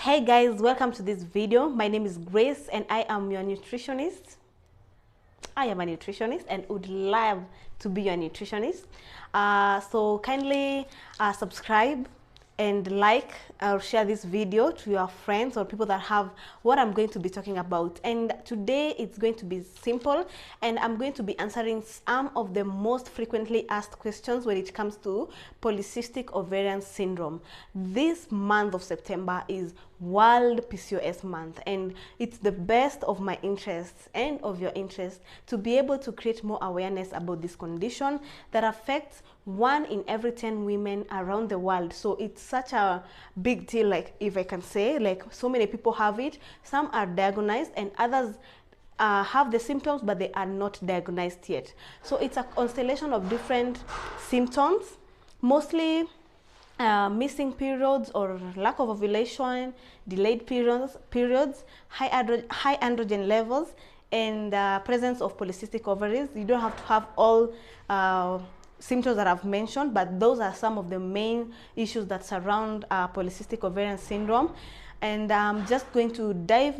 Hey guys, welcome to this video. My name is Grace and I am your nutritionist. I am a nutritionist and would love to be your nutritionist. So kindly subscribe and like or share this video to your friends or people that have what I'm going to be talking about. And today it's going to be simple and I'm going to be answering some of the most frequently asked questions when it comes to polycystic ovarian syndrome. This month of September is World PCOS month, and it's the best of my interests and of your interest to be able to create more awareness about this condition that affects 1 in every 10 women around the world. So it's such a big deal, like if I can say, like so many people have it. Some are diagnosed and others have the symptoms but they are not diagnosed yet. So it's a constellation of different symptoms, mostly missing periods or lack of ovulation, delayed periods, high androgen levels, and presence of polycystic ovaries. You don't have to have all symptoms that I've mentioned, but those are some of the main issues that surround polycystic ovarian syndrome. And I'm just going to dive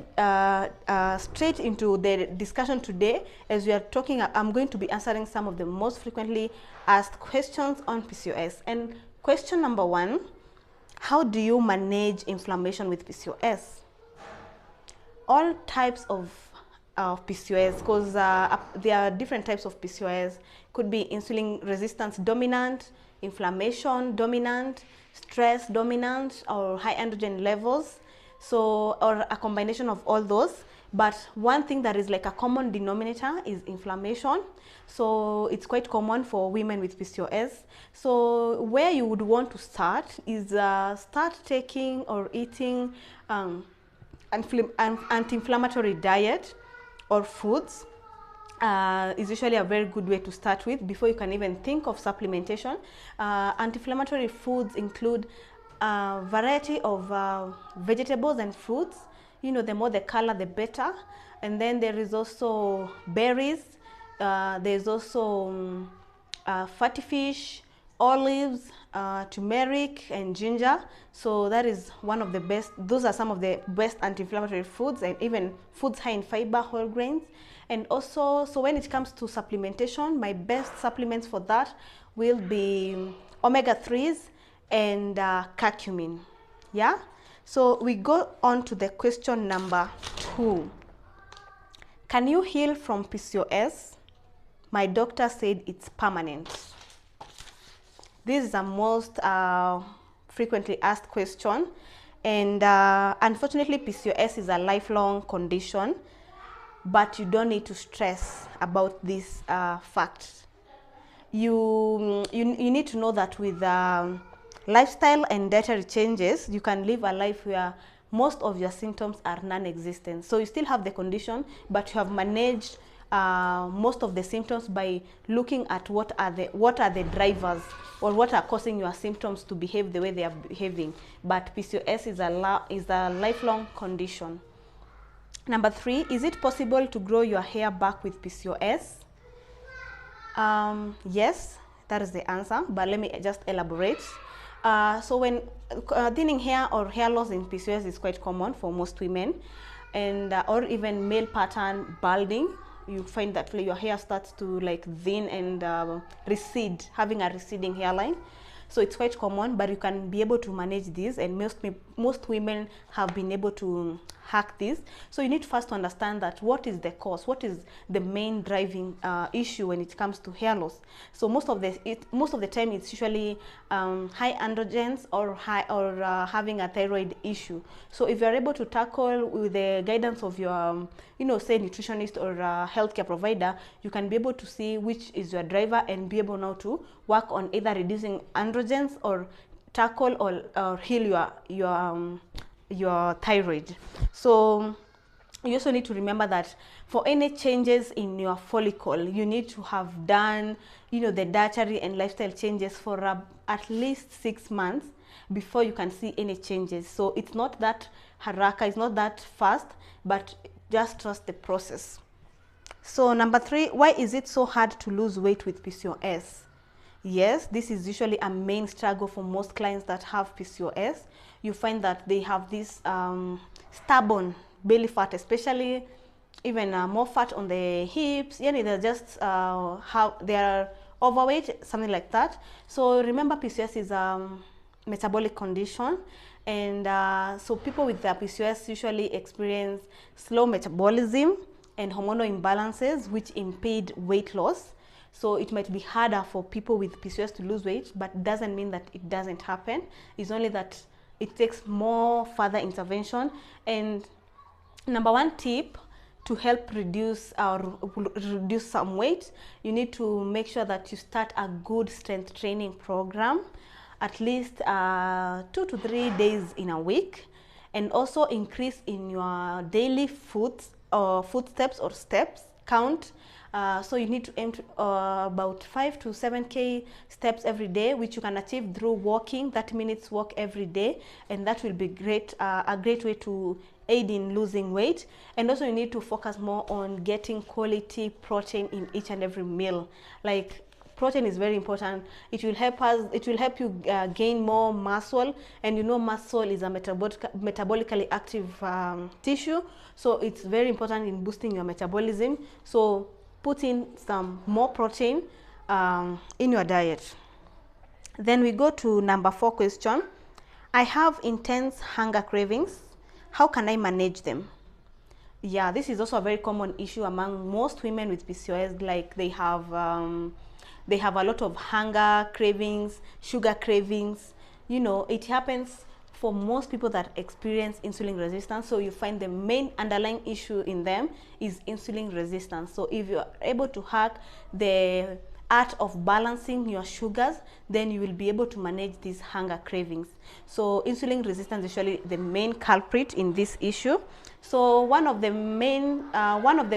straight into the discussion today. As we are talking, I'm going to be answering some of the most frequently asked questions on PCOS. And question number 1, how do you manage inflammation with PCOS? All types of PCOS, because there are different types of PCOS. Could be insulin resistance dominant, inflammation dominant, stress dominant, or high androgen levels. So, or a combination of all those. But one thing that is like a common denominator is inflammation. So it's quite common for women with PCOS. So where you would want to start is start taking or eating anti-inflammatory diet or foods. Is usually a very good way to start with before you can even think of supplementation. Anti-inflammatory foods include a variety of vegetables and fruits. You know, the more the color, the better. And then there is also berries. There's also fatty fish, olives, turmeric, and ginger. So that is one of the best. Those are some of the best anti-inflammatory foods, and even foods high in fiber, whole grains. And also, so when it comes to supplementation, my best supplements for that will be omega-3s and curcumin. Yeah. So we go on to the question number 2. Can you heal from PCOS? My doctor said it's permanent. This is the most frequently asked question, and unfortunately PCOS is a lifelong condition, but you don't need to stress about this fact. You need to know that with lifestyle and dietary changes, you can live a life where most of your symptoms are non-existent. So you still have the condition, but you have managed most of the symptoms by looking at what are the drivers or what are causing your symptoms to behave the way they are behaving. But PCOS is a lifelong condition. Number 3, is it possible to grow your hair back with PCOS? Yes, that is the answer, but let me just elaborate. So when thinning hair or hair loss in PCOS is quite common for most women, and or even male pattern balding, you find that your hair starts to like thin and recede, having a receding hairline. So it's quite common, but you can be able to manage this, and most women have been able to hack this. So you need first to understand that what is the cause, what is the main driving issue when it comes to hair loss. So most of the time it's usually high androgens or having a thyroid issue. So if you're able to tackle with the guidance of your say nutritionist or healthcare provider, you can be able to see which is your driver and be able now to work on either reducing androgens or tackle or heal your thyroid. So you also need to remember that for any changes in your follicle, you need to have done the dietary and lifestyle changes for at least 6 months before you can see any changes. So it's not that haraka, it's not that fast, but just trust the process. So number 3, why is it so hard to lose weight with PCOS? Yes, this is usually a main struggle for most clients that have PCOS. You find that they have this stubborn belly fat, especially even more fat on the hips. Yeah, they're just they are overweight, something like that. So remember, PCOS is metabolic condition, and so people with their PCOS usually experience slow metabolism and hormonal imbalances which impede weight loss. So it might be harder for people with PCOS to lose weight, but it doesn't mean that it doesn't happen. It's only that it takes more further intervention. And number one tip to help reduce some weight, you need to make sure that you start a good strength training program, at least 2 to 3 days in a week, and also increase in your daily footsteps or steps count. So you need to aim to about 5 to 7K steps every day, which you can achieve through walking, 30 minutes walk every day, and that will be great, a great way to aid in losing weight. And also you need to focus more on getting quality protein in each and every meal. Like, protein is very important. It will help you gain more muscle, and you know muscle is a metabolically active tissue, so it's very important in boosting your metabolism. So put in some more protein in your diet. Then we go to number 4 question. I have intense hunger cravings. How can I manage them? Yeah, this is also a very common issue among most women with PCOS. Like, they have a lot of hunger cravings, sugar cravings. You know, it happens for most people that experience insulin resistance. So you find the main underlying issue in them is insulin resistance. So if you're able to hack the art of balancing your sugars, then you will be able to manage these hunger cravings. So insulin resistance is usually the main culprit in this issue. So one of the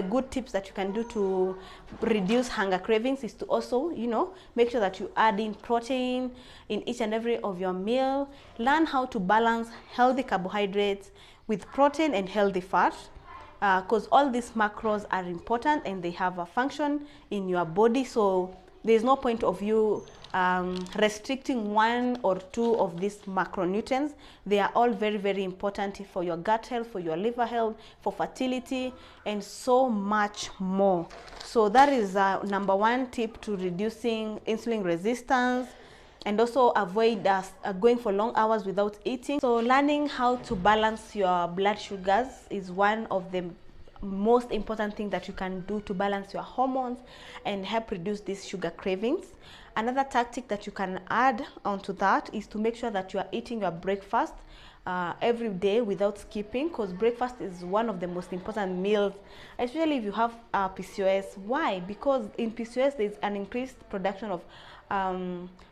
good tips that you can do to reduce hunger cravings is to also, you know, make sure that you add in protein in each and every of your meal. Learn how to balance healthy carbohydrates with protein and healthy fat, because all these macros are important and they have a function in your body. So there's no point of you restricting 1 or 2 of these macronutrients. They are all very, very important for your gut health, for your liver health, for fertility, and so much more. So that is number 1 tip to reducing insulin resistance, and also avoid going for long hours without eating. So learning how to balance your blood sugars is one of the most important thing that you can do to balance your hormones and help reduce these sugar cravings. Another tactic that you can add onto that is to make sure that you are eating your breakfast every day without skipping, because breakfast is one of the most important meals, especially if you have PCOS. Why? Because in PCOS there's an increased production of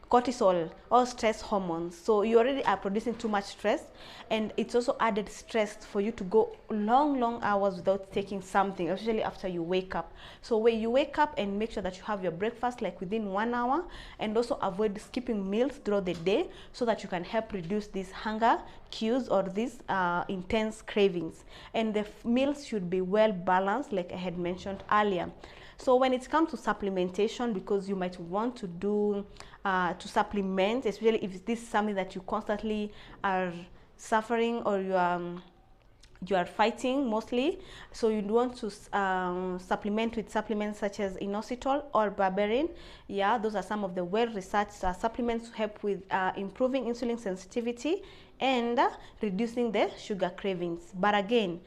cortisol or stress hormones. So you already are producing too much stress, and it's also added stress for you to go long hours without taking something, especially after you wake up. So when you wake up, and make sure that you have your breakfast like within 1 hour, and also avoid skipping meals throughout the day, so that you can help reduce these hunger cues or these intense cravings. And the meals should be well balanced, like I had mentioned earlier. So when it comes to supplementation, because you might want to do to supplement, especially if this is something that you constantly are suffering, or you are fighting mostly, so you want to supplement with supplements such as inositol or berberine. Yeah, those are some of the well-researched supplements to help with improving insulin sensitivity and reducing the sugar cravings. But again,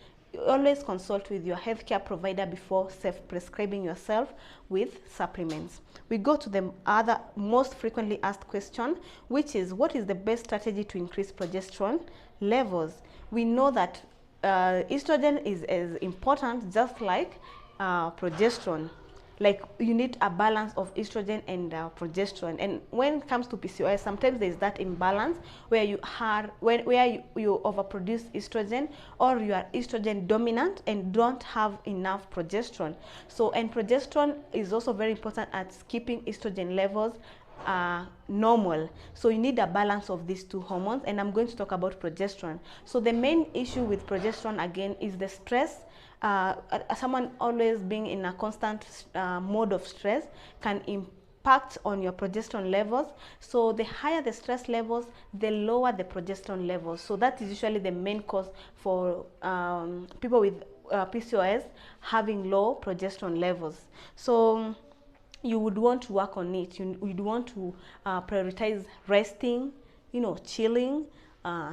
always consult with your healthcare provider before self-prescribing yourself with supplements. We go to the other most frequently asked question, which is, what is the best strategy to increase progesterone levels? We know that estrogen is as important just like progesterone. Like, you need a balance of estrogen and progesterone. And when it comes to PCOS, sometimes there's that imbalance where you overproduce estrogen, or you are estrogen dominant and don't have enough progesterone. So, and progesterone is also very important at keeping estrogen levels normal. So you need a balance of these two hormones, and I'm going to talk about progesterone. So the main issue with progesterone again is the stress. Someone always being in a constant mode of stress can impact on your progesterone levels. So the higher the stress levels, the lower the progesterone levels. So that is usually the main cause for people with PCOS having low progesterone levels. So you would want to work on it. You would want to prioritize resting, you know, chilling,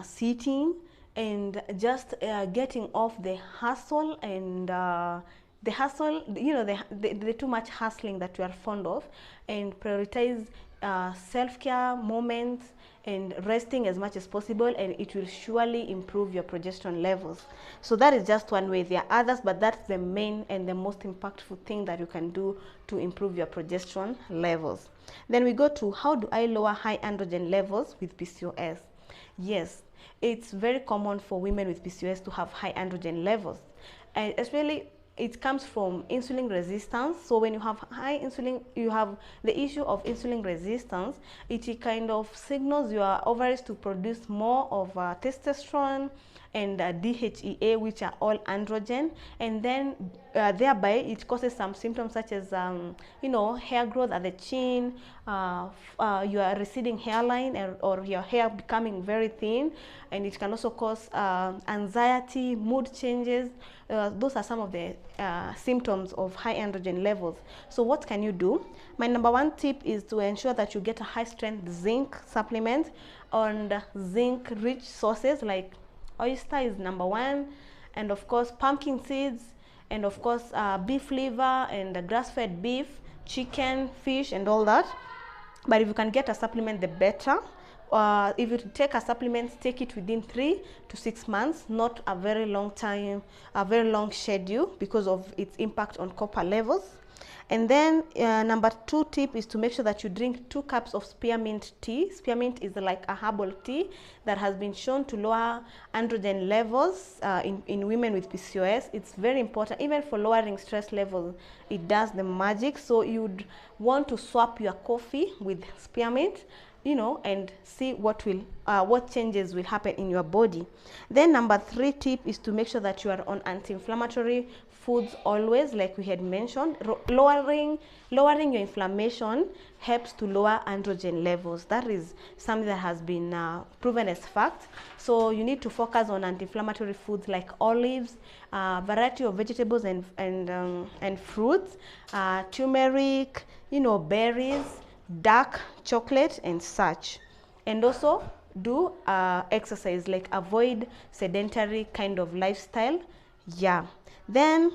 sitting, and just getting off the hustle and the hustle, you know, the too much hustling that you are fond of, and prioritize self-care moments and resting as much as possible, and it will surely improve your progesterone levels. So that is just one way. There are others, but that's the main and the most impactful thing that you can do to improve your progesterone levels. Then we go to, how do I lower high androgen levels with PCOS? Yes, it's very common for women with PCOS to have high androgen levels, and especially it comes from insulin resistance. So when you have high insulin, you have the issue of insulin resistance. It kind of signals your ovaries to produce more of testosterone and DHEA, which are all androgen, and then thereby it causes some symptoms such as you know, hair growth at the chin, your receding hairline, or your hair becoming very thin, and it can also cause anxiety, mood changes. Those are some of the symptoms of high androgen levels. So what can you do? My number one tip is to ensure that you get a high strength zinc supplement, and zinc rich sources like oyster is number one, and of course pumpkin seeds, and of course beef liver and grass-fed beef, chicken, fish, and all that. But if you can get a supplement, the better. If you take a supplement, take it within 3 to 6 months, not a very long time, a very long schedule, because of its impact on copper levels. And then number two tip is to make sure that you drink 2 cups of spearmint tea. Spearmint is like a herbal tea that has been shown to lower androgen levels in women with PCOS. It's very important, even for lowering stress levels. It does the magic. So you'd want to swap your coffee with spearmint, you know, and see what changes will happen in your body. Then number 3 tip is to make sure that you are on anti-inflammatory foods always, like we had mentioned. Lowering your inflammation helps to lower androgen levels. That is something that has been proven as fact. So you need to focus on anti-inflammatory foods like olives, variety of vegetables and fruits, turmeric, you know, berries, dark chocolate, and such. And also do exercise, like avoid sedentary kind of lifestyle. Yeah. Then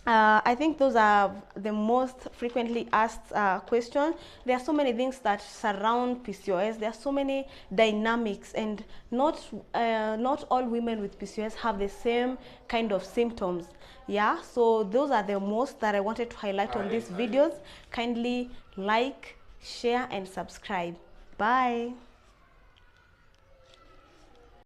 I think those are the most frequently asked questions. There are so many things that surround PCOS. There are so many dynamics, and not all women with PCOS have the same kind of symptoms. Yeah, so those are the most that I wanted to highlight on these videos. Kindly like, share, and subscribe. Bye.